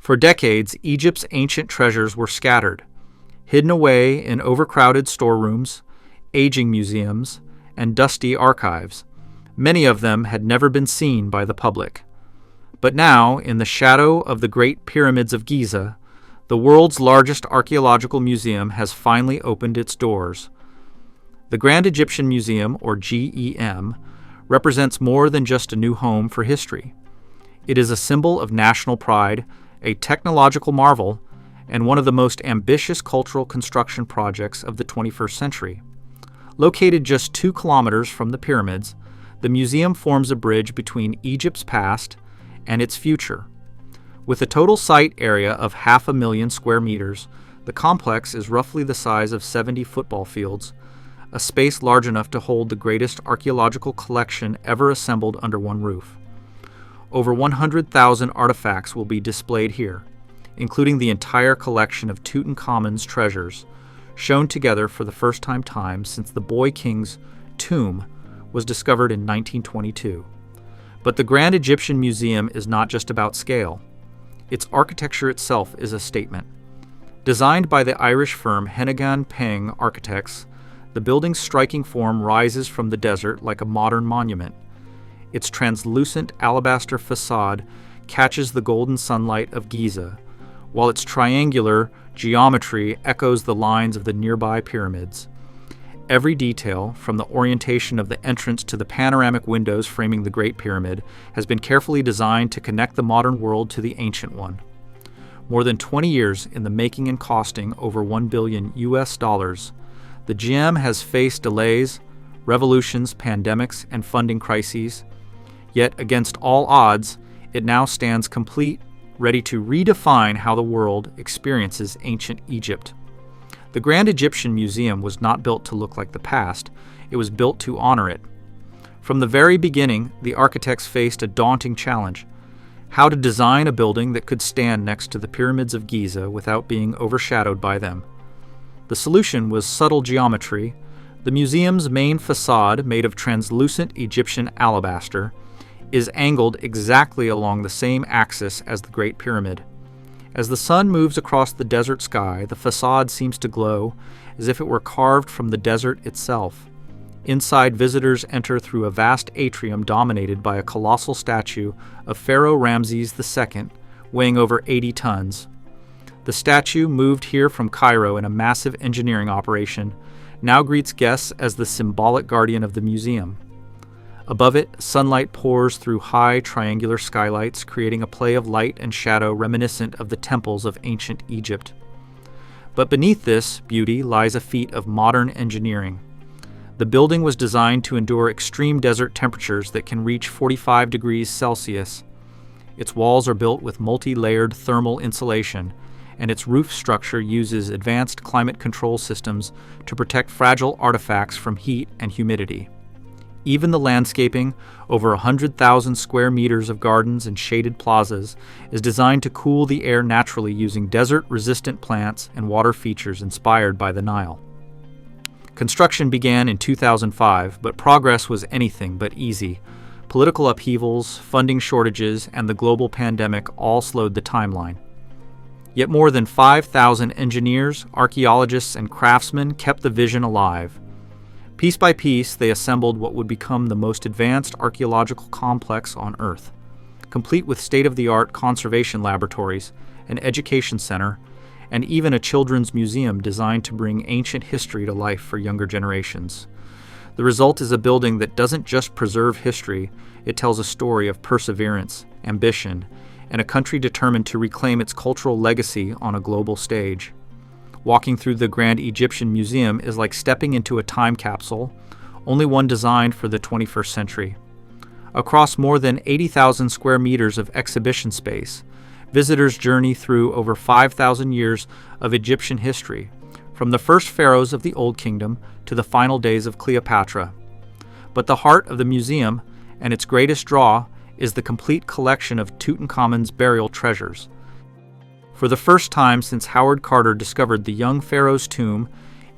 For decades, Egypt's ancient treasures were scattered, hidden away in overcrowded storerooms, aging museums, and dusty archives. Many of them had never been seen by the public. But now, in the shadow of the Great Pyramids of Giza, the world's largest archaeological museum has finally opened its doors. The Grand Egyptian Museum, or GEM, represents more than just a new home for history. It is a symbol of national pride, a technological marvel, and one of the most ambitious cultural construction projects of the 21st century. Located just 2 kilometers from the pyramids, the museum forms a bridge between Egypt's past and its future. With a total site area of 500,000 square meters, the complex is roughly the size of 70 football fields, a space large enough to hold the greatest archaeological collection ever assembled under one roof. Over 100,000 artifacts will be displayed here, including the entire collection of Tutankhamun's treasures, shown together for the first time since the boy king's tomb was discovered in 1922. But the Grand Egyptian Museum is not just about scale. Its architecture itself is a statement. Designed by the Irish firm Hennigan Peng Architects, the building's striking form rises from the desert like a modern monument. Its translucent alabaster façade catches the golden sunlight of Giza, while its triangular geometry echoes the lines of the nearby pyramids. Every detail, from the orientation of the entrance to the panoramic windows framing the Great Pyramid, has been carefully designed to connect the modern world to the ancient one. More than 20 years in the making and costing over $1 billion, the GEM has faced delays, revolutions, pandemics, and funding crises. Yet, against all odds, it now stands complete, ready to redefine how the world experiences ancient Egypt. The Grand Egyptian Museum was not built to look like the past, it was built to honor it. From the very beginning, the architects faced a daunting challenge: how to design a building that could stand next to the Pyramids of Giza without being overshadowed by them. The solution was subtle geometry. The museum's main facade, made of translucent Egyptian alabaster, is angled exactly along the same axis as the Great Pyramid. As the sun moves across the desert sky, the facade seems to glow as if it were carved from the desert itself. Inside, visitors enter through a vast atrium dominated by a colossal statue of Pharaoh Ramses II, weighing over 80 tons. The statue, moved here from Cairo in a massive engineering operation, now greets guests as the symbolic guardian of the museum. Above it, sunlight pours through high triangular skylights, creating a play of light and shadow reminiscent of the temples of ancient Egypt. But beneath this beauty lies a feat of modern engineering. The building was designed to endure extreme desert temperatures that can reach 45 degrees Celsius. Its walls are built with multi-layered thermal insulation, and its roof structure uses advanced climate control systems to protect fragile artifacts from heat and humidity. Even the landscaping, over 100,000 square meters of gardens and shaded plazas, is designed to cool the air naturally using desert-resistant plants and water features inspired by the Nile. Construction began in 2005, but progress was anything but easy. Political upheavals, funding shortages, and the global pandemic all slowed the timeline. Yet more than 5,000 engineers, archaeologists, and craftsmen kept the vision alive. Piece by piece, they assembled what would become the most advanced archaeological complex on Earth, complete with state-of-the-art conservation laboratories, an education center, and even a children's museum designed to bring ancient history to life for younger generations. The result is a building that doesn't just preserve history, it tells a story of perseverance, ambition, and a country determined to reclaim its cultural legacy on a global stage. Walking through the Grand Egyptian Museum is like stepping into a time capsule, only one designed for the 21st century. Across more than 80,000 square meters of exhibition space, visitors journey through over 5,000 years of Egyptian history, from the first pharaohs of the Old Kingdom to the final days of Cleopatra. But the heart of the museum, and its greatest draw, is the complete collection of Tutankhamun's burial treasures. For the first time since Howard Carter discovered the young pharaoh's tomb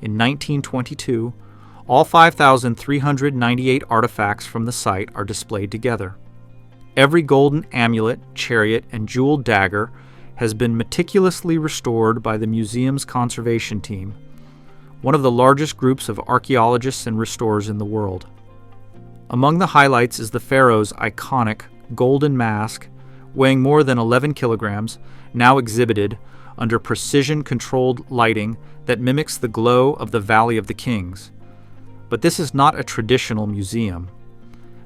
in 1922, all 5,398 artifacts from the site are displayed together. Every golden amulet, chariot, and jeweled dagger has been meticulously restored by the museum's conservation team, one of the largest groups of archaeologists and restorers in the world. Among the highlights is the pharaoh's iconic golden mask, weighing more than 11 kilograms, now exhibited under precision-controlled lighting that mimics the glow of the Valley of the Kings. But this is not a traditional museum.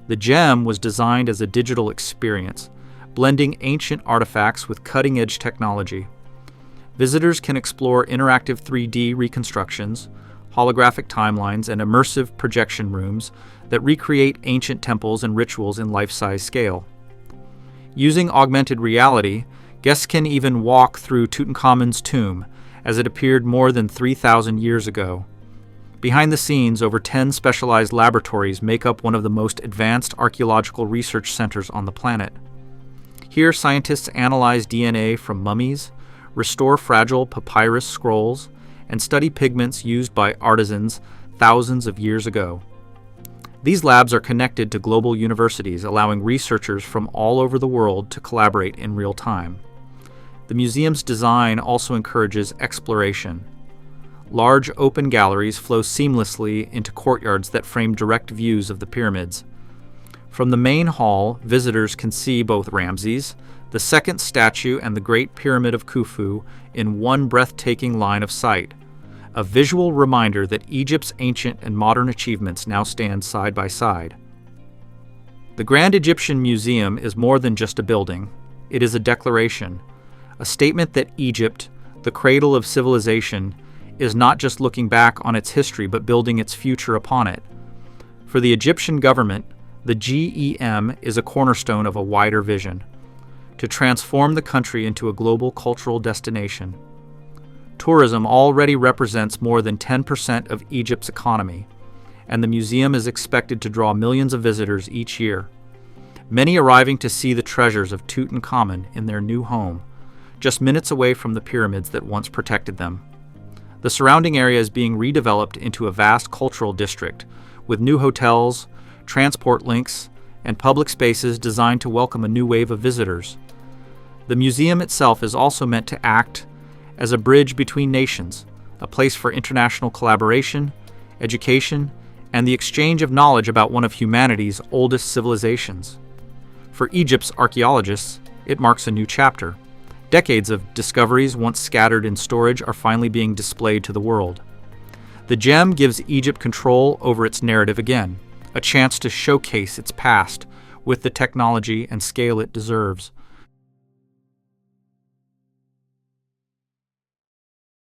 The gem was designed as a digital experience, blending ancient artifacts with cutting-edge technology. Visitors can explore interactive 3D reconstructions, holographic timelines, and immersive projection rooms that recreate ancient temples and rituals in life-size scale. Using augmented reality, guests can even walk through Tutankhamun's tomb, as it appeared more than 3,000 years ago. Behind the scenes, over 10 specialized laboratories make up one of the most advanced archaeological research centers on the planet. Here, scientists analyze DNA from mummies, restore fragile papyrus scrolls, and study pigments used by artisans thousands of years ago. These labs are connected to global universities, allowing researchers from all over the world to collaborate in real time. The museum's design also encourages exploration. Large open galleries flow seamlessly into courtyards that frame direct views of the pyramids. From the main hall, visitors can see both Ramses, the second statue, and the Great Pyramid of Khufu in one breathtaking line of sight, a visual reminder that Egypt's ancient and modern achievements now stand side by side. The Grand Egyptian Museum is more than just a building. It is a declaration, a statement that Egypt, the cradle of civilization, is not just looking back on its history but building its future upon it. For the Egyptian government, the GEM is a cornerstone of a wider vision, to transform the country into a global cultural destination. Tourism already represents more than 10% of Egypt's economy, and the museum is expected to draw millions of visitors each year, many arriving to see the treasures of Tutankhamun in their new home, just minutes away from the pyramids that once protected them. The surrounding area is being redeveloped into a vast cultural district, with new hotels, transport links, and public spaces designed to welcome a new wave of visitors. The museum itself is also meant to act as a bridge between nations, a place for international collaboration, education, and the exchange of knowledge about one of humanity's oldest civilizations. For Egypt's archaeologists, it marks a new chapter. Decades of discoveries once scattered in storage are finally being displayed to the world. The gem gives Egypt control over its narrative again, a chance to showcase its past with the technology and scale it deserves.